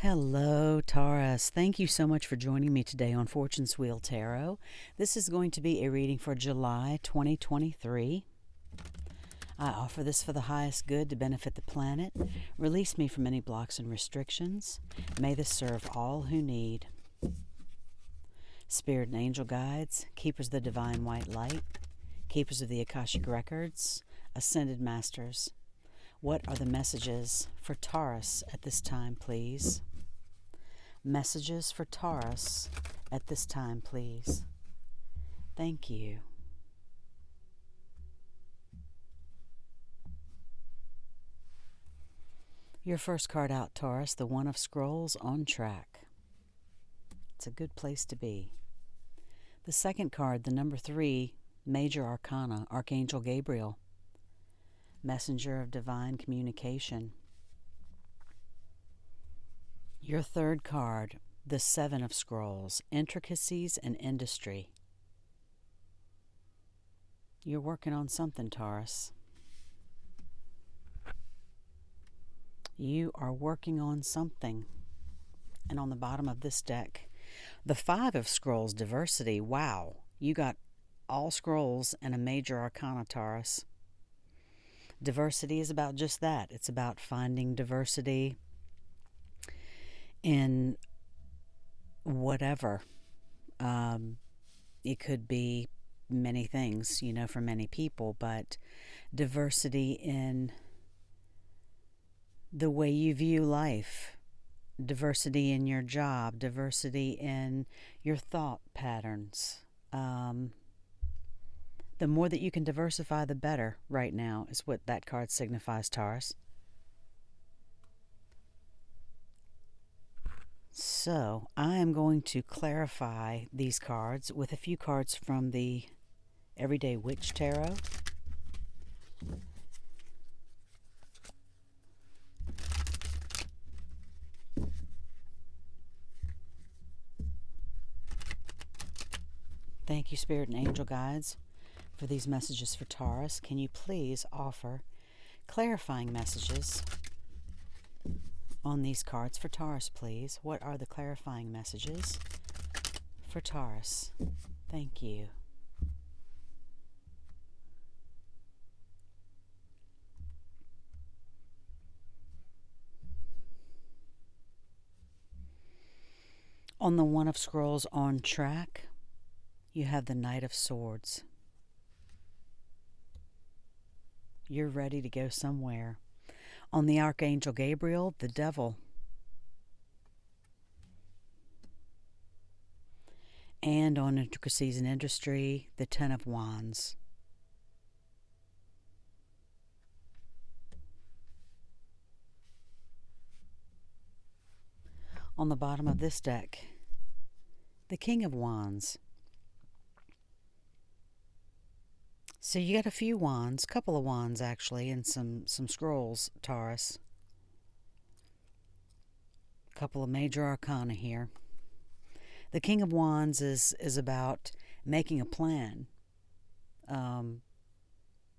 Hello, Taurus. Thank you so much for joining me today on Fortune's Wheel Tarot. This is going to be a reading for July 2023. I offer this for the highest good to benefit the planet. Release me from any blocks and restrictions. May this serve all who need. Spirit and angel guides, keepers of the divine white light, keepers of the Akashic records, ascended masters. What are the messages for Taurus at this time, please? Messages for Taurus at this time, please. Thank you. Your first card out, Taurus, the One of Scrolls on track. It's a good place to be. The second card, the number 3, Major Arcana, Archangel Gabriel, messenger of divine communication. Your third card, the 7 of Scrolls, intricacies and industry. You're working on something, Taurus. You are working on something. And on the bottom of this deck, the 5 of Scrolls, diversity. Wow, you got all scrolls and a major arcana, Taurus. Diversity is about just that. It's about finding diversity in whatever. It could be many things, for many people, but diversity in the way you view life, diversity in your job, diversity in your thought patterns. The more that you can diversify, the better right now, is what that card signifies, Taurus. So I am going to clarify these cards with a few cards from the Everyday Witch Tarot. Thank you, Spirit and Angel Guides, for these messages for Taurus. Can you please offer clarifying messages on these cards for Taurus, please? What are the clarifying messages for Taurus? Thank you. On the One of Scrolls on track, you have the Knight of Swords. You're ready to go somewhere. On the Archangel Gabriel, the Devil. And on intricacies and industry, the 10 of Wands. On the bottom of this deck, the King of Wands. So you got a few wands, couple of wands actually, and some scrolls, Taurus. A couple of major arcana here. The King of Wands is about making a plan.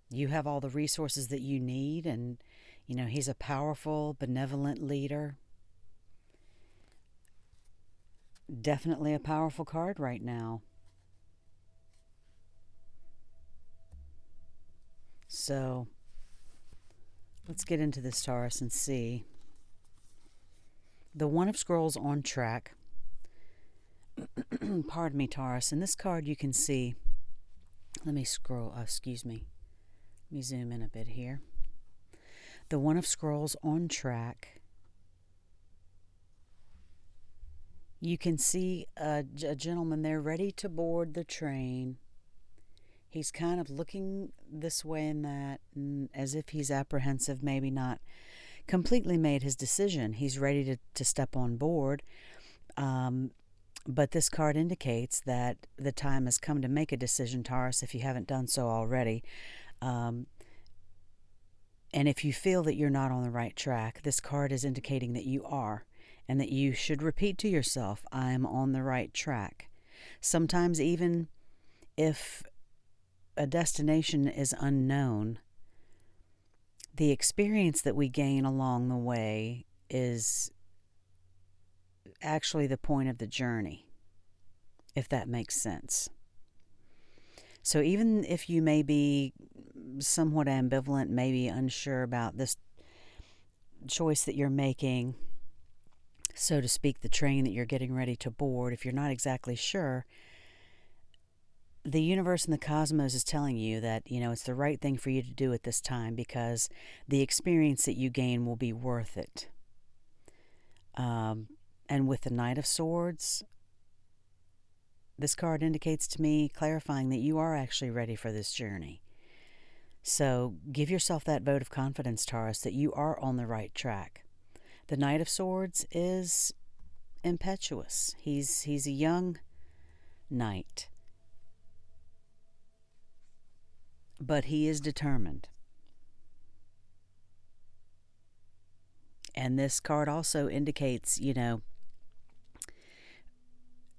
You have all the resources that you need, and he's a powerful, benevolent leader. Definitely a powerful card right now. So let's get into this, Taurus, and see. The One of Scrolls on track. Pardon me, Taurus. In this card you can see, let me scroll, excuse me. Let me zoom in a bit here. The One of Scrolls on track. You can see a gentleman there ready to board the train. He's kind of looking this way and that, as if he's apprehensive, maybe not completely made his decision. He's ready to step on board. But this card indicates that the time has come to make a decision, Taurus, if you haven't done so already. And if you feel that you're not on the right track, this card is indicating that you are, and that you should repeat to yourself, I am on the right track. Sometimes even if a destination is unknown, the experience that we gain along the way is actually the point of the journey, if that makes sense. So even if you may be somewhat ambivalent, maybe unsure about this choice that you're making, so to speak, the train that you're getting ready to board, if you're not exactly sure, the universe and the cosmos is telling you that, it's the right thing for you to do at this time, because the experience that you gain will be worth it. And with the Knight of Swords, this card indicates to me, clarifying that you are actually ready for this journey. So give yourself that vote of confidence, Taurus, that you are on the right track. The Knight of Swords is impetuous. He's a young knight, but he is determined. And this card also indicates,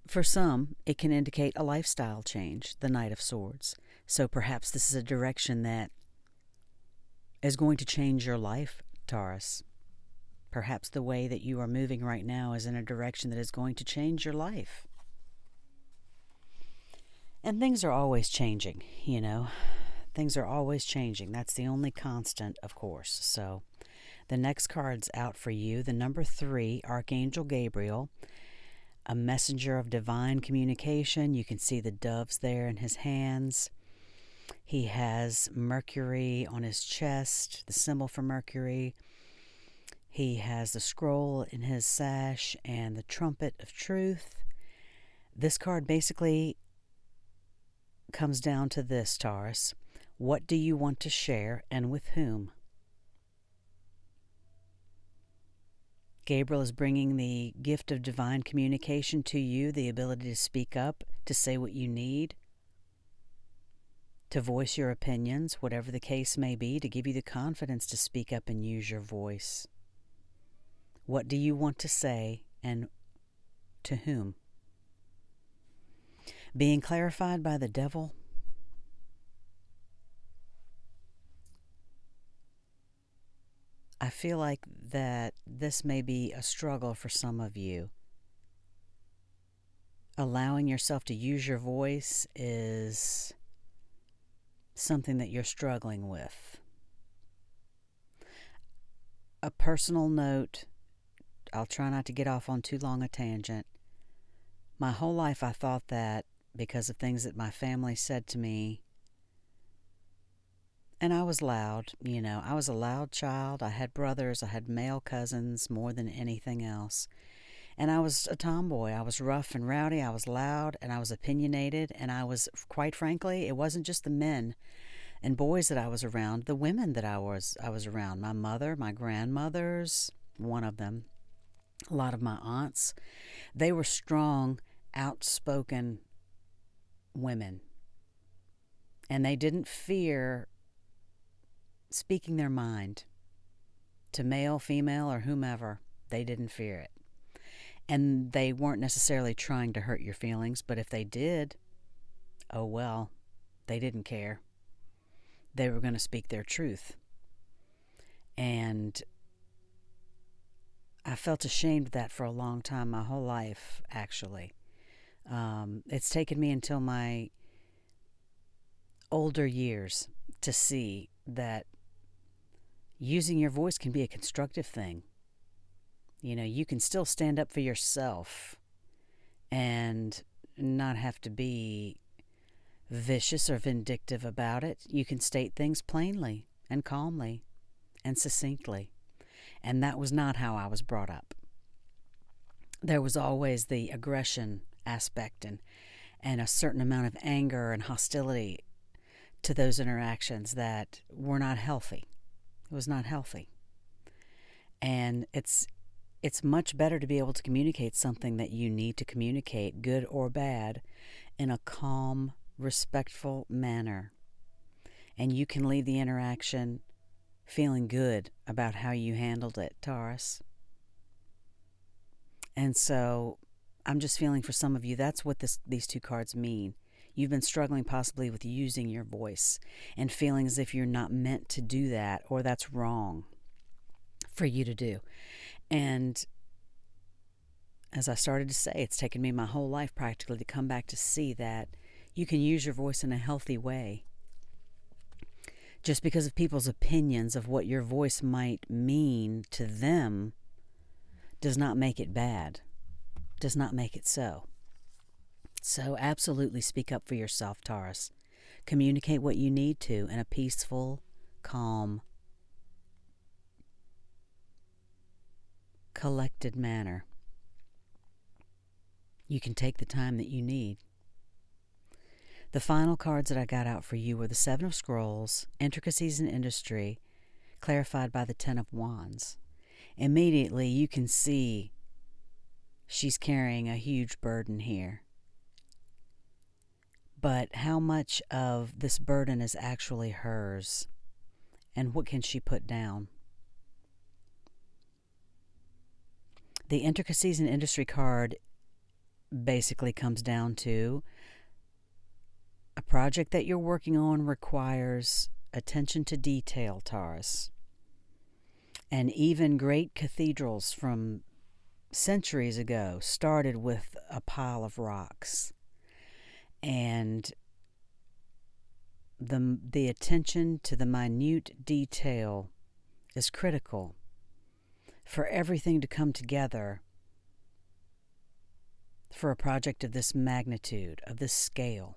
for some, it can indicate a lifestyle change, the Knight of Swords. So perhaps this is a direction that is going to change your life, Taurus. Perhaps the way that you are moving right now is in a direction that is going to change your life. And things are always changing, Things are always changing. That's the only constant, of course. So the next card's out for you, the number 3, Archangel Gabriel, a messenger of divine communication. You can see the doves there in his hands. He has Mercury on his chest, the symbol for Mercury. He has the scroll in his sash and the trumpet of truth. This card basically comes down to this, Taurus. What do you want to share, and with whom? Gabriel is bringing the gift of divine communication to you, the ability to speak up, to say what you need, to voice your opinions, whatever the case may be, to give you the confidence to speak up and use your voice. What do you want to say, and to whom? Being clarified by the devil. I feel like that this may be a struggle for some of you. Allowing yourself to use your voice is something that you're struggling with. A personal note, I'll try not to get off on too long a tangent. My whole life I thought that because of things that my family said to me, and I was loud, I was a loud child. I had brothers, I had male cousins more than anything else. And I was a tomboy. I was rough and rowdy, I was loud, and I was opinionated, and I was, quite frankly, it wasn't just the men and boys that I was around, the women that I was around. My mother, my grandmothers, one of them, a lot of my aunts, they were strong, outspoken women. And they didn't fear speaking their mind to male, female, or whomever. They didn't fear it. And they weren't necessarily trying to hurt your feelings, but if they did, oh well, they didn't care. They were going to speak their truth. And I felt ashamed of that for a long time, my whole life, actually. It's taken me until my older years to see that using your voice can be a constructive thing. You can still stand up for yourself and not have to be vicious or vindictive about it. You can state things plainly and calmly and succinctly. And that was not how I was brought up. There was always the aggression aspect and a certain amount of anger and hostility to those interactions that were not healthy. It was not healthy. And it's much better to be able to communicate something that you need to communicate, good or bad, in a calm, respectful manner. And you can leave the interaction feeling good about how you handled it, Taurus. And so I'm just feeling for some of you, that's what these two cards mean. You've been struggling possibly with using your voice and feeling as if you're not meant to do that, or that's wrong for you to do. And as I started to say, it's taken me my whole life practically to come back to see that you can use your voice in a healthy way. Just because of people's opinions of what your voice might mean to them does not make it bad, does not make it so. So absolutely speak up for yourself, Taurus. Communicate what you need to in a peaceful, calm, collected manner. You can take the time that you need. The final cards that I got out for you were the Seven of Scrolls, Intricacies in Industry, clarified by the Ten of Wands. Immediately you can see she's carrying a huge burden here. But how much of this burden is actually hers? And what can she put down? The Intricacies in Industry card basically comes down to a project that you're working on requires attention to detail, Taurus. And even great cathedrals from centuries ago started with a pile of rocks. And the attention to the minute detail is critical for everything to come together for a project of this magnitude, of this scale.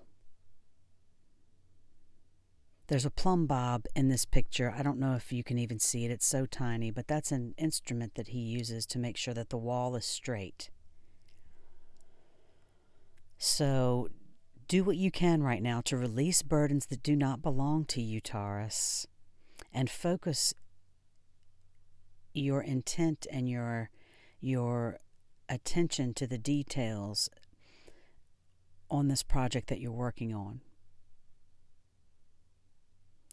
There's a plumb bob in this picture. I don't know if you can even see it. It's so tiny, but that's an instrument that he uses to make sure that the wall is straight. So do what you can right now to release burdens that do not belong to you, Taurus, and focus your intent and your attention to the details on this project that you're working on.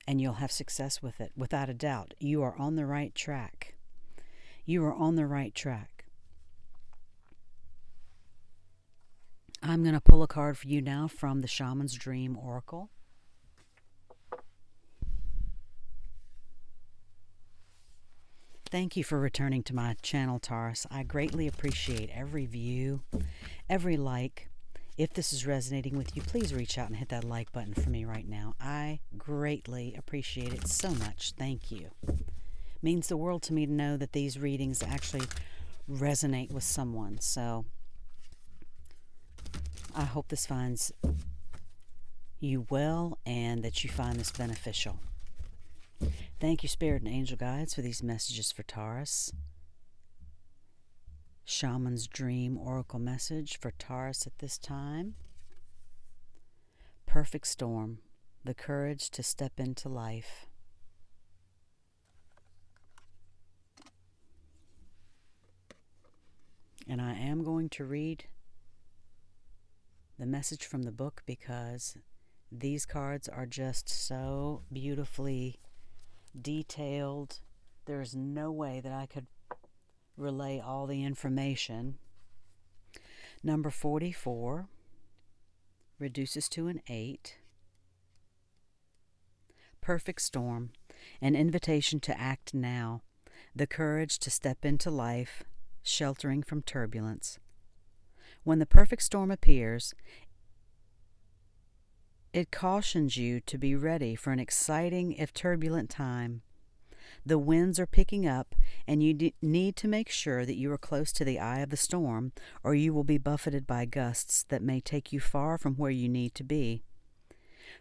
And you'll have success with it, without a doubt. You are on the right track. You are on the right track. I'm going to pull a card for you now from the Shaman's Dream Oracle. Thank you for returning to my channel, Taurus. I greatly appreciate every view, every like. If this is resonating with you, please reach out and hit that like button for me right now. I greatly appreciate it so much. Thank you. It means the world to me to know that these readings actually resonate with someone. So I hope this finds you well and that you find this beneficial. Thank you, Spirit and Angel Guides, for these messages for Taurus. Shaman's Dream Oracle message for Taurus at this time. Perfect storm, the courage to step into life. And I am going to read the message from the book because these cards are just so beautifully detailed. There's no way that I could relay all the information. Number 44 reduces to an 8. Perfect storm, an invitation to act now, the courage to step into life, sheltering from turbulence. When the perfect storm appears, it cautions you to be ready for an exciting if turbulent time. The winds are picking up, and you need to make sure that you are close to the eye of the storm, or you will be buffeted by gusts that may take you far from where you need to be.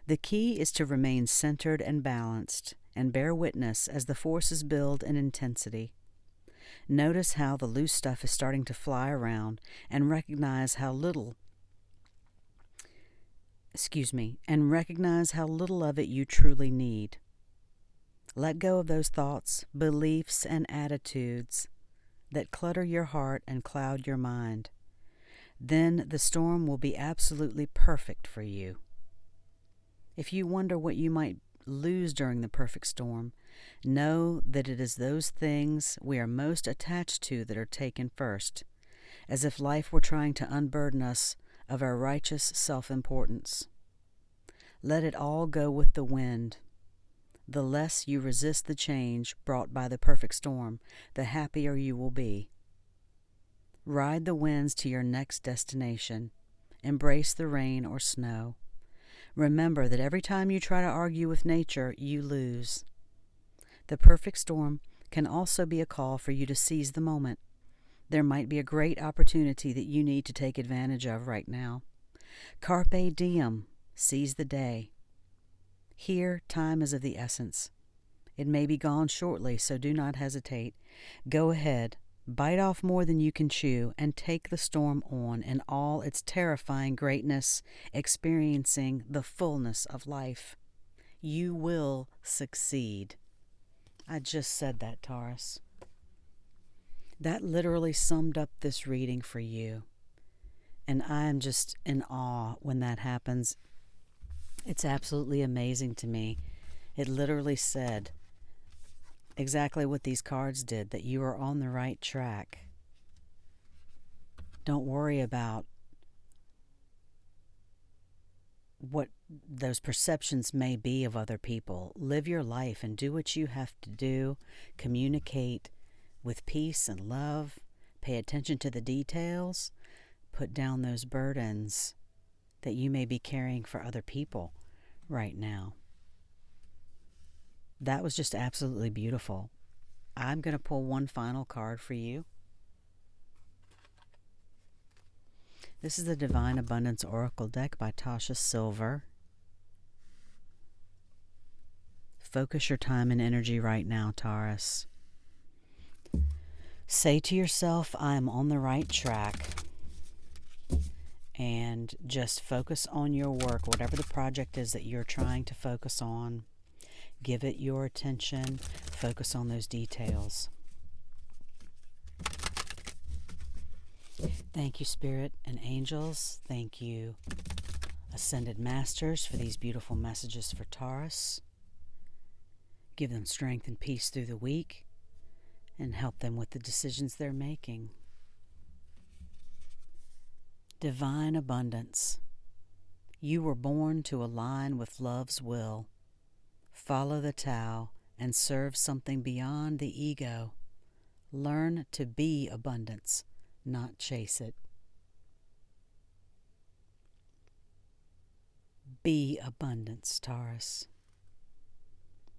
The key is to remain centered and balanced, and bear witness as the forces build in intensity. Notice how the loose stuff is starting to fly around, and recognize how little of it you truly need. Let go of those thoughts, beliefs, and attitudes that clutter your heart and cloud your mind. Then the storm will be absolutely perfect for you. If you wonder what you might lose during the perfect storm, know that it is those things we are most attached to that are taken first, as if life were trying to unburden us of our righteous self-importance. Let it all go with the wind. The less you resist the change brought by the perfect storm, the happier you will be. Ride the winds to your next destination. Embrace the rain or snow. Remember that every time you try to argue with nature, you lose. The perfect storm can also be a call for you to seize the moment. There might be a great opportunity that you need to take advantage of right now. Carpe diem, seize the day. Here, time is of the essence. It may be gone shortly, so do not hesitate. Go ahead, bite off more than you can chew, and take the storm on in all its terrifying greatness, experiencing the fullness of life. You will succeed. I just said that, Taurus. That literally summed up this reading for you. And I am just in awe when that happens. It's absolutely amazing to me. It literally said exactly what these cards did, that you are on the right track. Don't worry about what those perceptions may be of other people. Live your life and do what you have to do. Communicate with peace and love. Pay attention to the details. Put down those burdens that you may be carrying for other people right now. That was just absolutely beautiful. I'm going to pull one final card for you. This is the Divine Abundance Oracle deck by Tasha Silver. Focus your time and energy right now, Taurus. Say to yourself, I am on the right track. And just focus on your work, whatever the project is that you're trying to focus on. Give it your attention. Focus on those details. Thank you, Spirit and angels. Thank you, Ascended Masters, for these beautiful messages for Taurus. Give them strength and peace through the week and help them with the decisions they're making. Divine abundance. You were born to align with love's will. Follow the Tao and serve something beyond the ego. Learn to be abundance, not chase it. Be abundance, Taurus.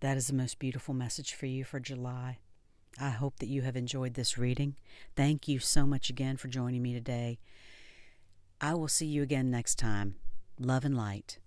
That is the most beautiful message for you for July. I hope that you have enjoyed this reading. Thank you so much again for joining me today. I will see you again next time. Love and light.